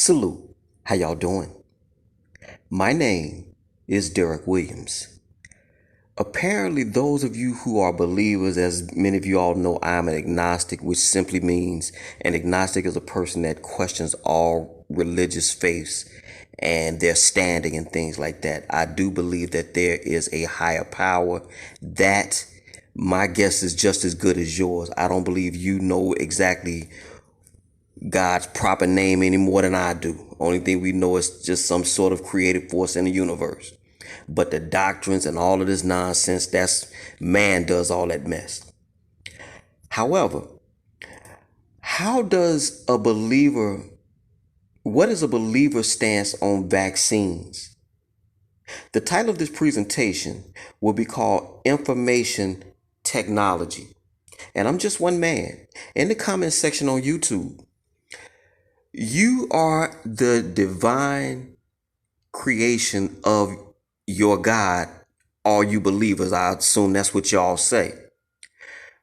Salute. How y'all doing? My name is Derrick Williams. Apparently, those of you who are believers, as many of you all know, I'm an agnostic, which simply means an agnostic is a person that questions all religious faiths and their standing and things like that. I do believe that there is a higher power. That, my guess, is just as good as yours. I don't believe you know exactly God's proper name any more than I do. Only thing we know is just some sort of creative force in the universe. But the doctrines and all of this nonsense, that's man does all that mess. However, what is a believer's stance on vaccines? The title of this presentation will be called Information Technology. And I'm just one man. In the comment section on YouTube, you are the divine creation of your God, all you believers. I assume that's what y'all say.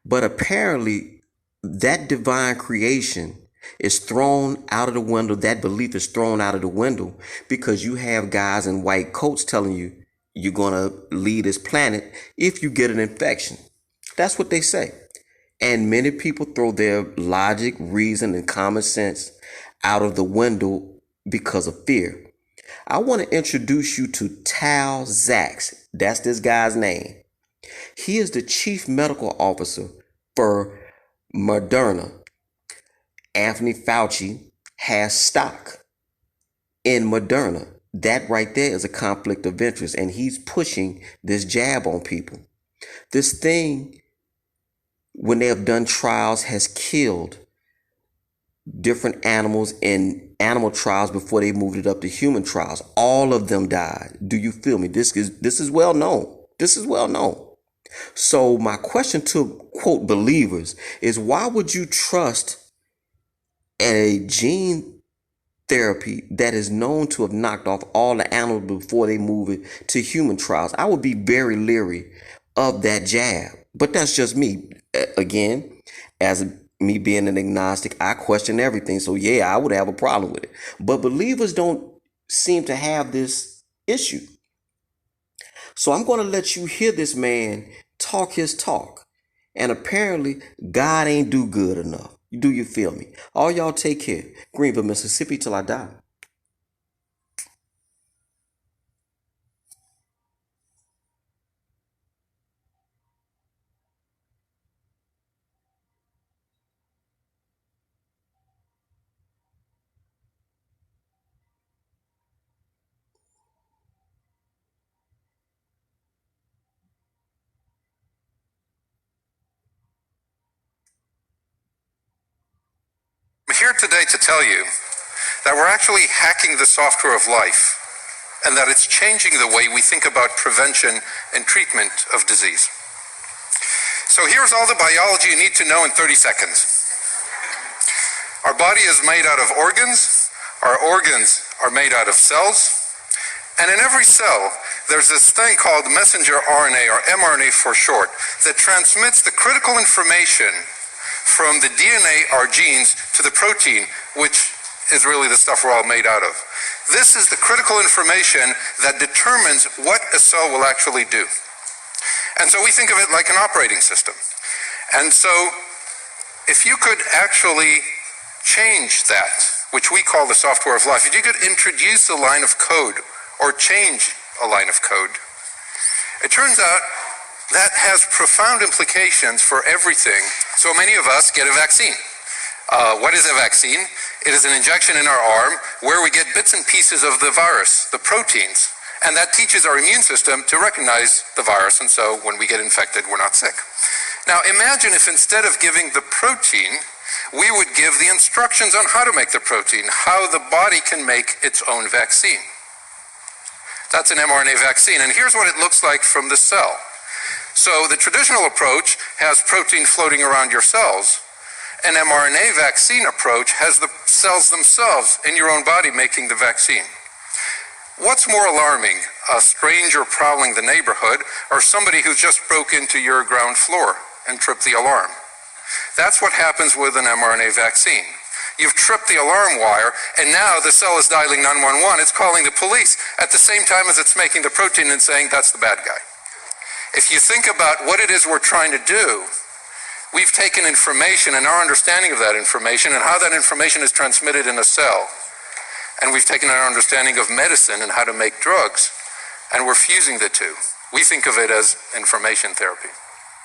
But apparently, that divine creation is thrown out of the window. That belief is thrown out of the window because you have guys in white coats telling you you're going to leave this planet if you get an infection. That's what they say. And many people throw their logic, reason, and common sense out of the window because of fear. I want to introduce you to Tal Zaks. That's this guy's name. He is the chief medical officer for Moderna. Anthony Fauci has stock in Moderna. That right there is a conflict of interest, and he's pushing this jab on people. This thing, when they have done trials, has killed different animals in animal trials before they moved it up to human trials. All of them died. Do you feel me? This is well known. This is well known. So my question to quote believers is, why would you trust a gene therapy that is known to have knocked off all the animals before they move it to human trials? I would be very leery of that jab. But that's just me. Again, as me being an agnostic, I question everything. So yeah, I would have a problem with it. But believers don't seem to have this issue. So I'm going to let you hear this man talk his talk. And apparently, God ain't do good enough. Do you feel me? All y'all take care. Greenville, Mississippi till I die. I'm here today to tell you that we're actually hacking the software of life and that it's changing the way we think about prevention and treatment of disease. So here's all the biology you need to know in 30 seconds. Our body is made out of organs. Our organs are made out of cells. And in every cell, there's this thing called messenger RNA, or mRNA for short, that transmits the critical information from the DNA, our genes, to the protein, which is really the stuff we're all made out of. This is the critical information that determines what a cell will actually do. And so we think of it like an operating system. And so if you could actually change that, which we call the software of life, if you could introduce a line of code or change a line of code, it turns out that has profound implications for everything. So many of us get a vaccine. What is a vaccine? It is an injection in our arm where we get bits and pieces of the virus, the proteins, and that teaches our immune system to recognize the virus, and so when we get infected, we're not sick. Now imagine if instead of giving the protein, we would give the instructions on how to make the protein, how the body can make its own vaccine. That's an mRNA vaccine, and here's what it looks like from the cell. So the traditional approach has protein floating around your cells. An mRNA vaccine approach has the cells themselves in your own body making the vaccine. What's more alarming, a stranger prowling the neighborhood or somebody who just broke into your ground floor and tripped the alarm? That's what happens with an mRNA vaccine. You've tripped the alarm wire, and now the cell is dialing 911. It's calling the police at the same time as it's making the protein and saying that's the bad guy. If you think about what it is we're trying to do, we've taken information and our understanding of that information and how that information is transmitted in a cell, and we've taken our understanding of medicine and how to make drugs, and we're fusing the two. We think of it as information therapy.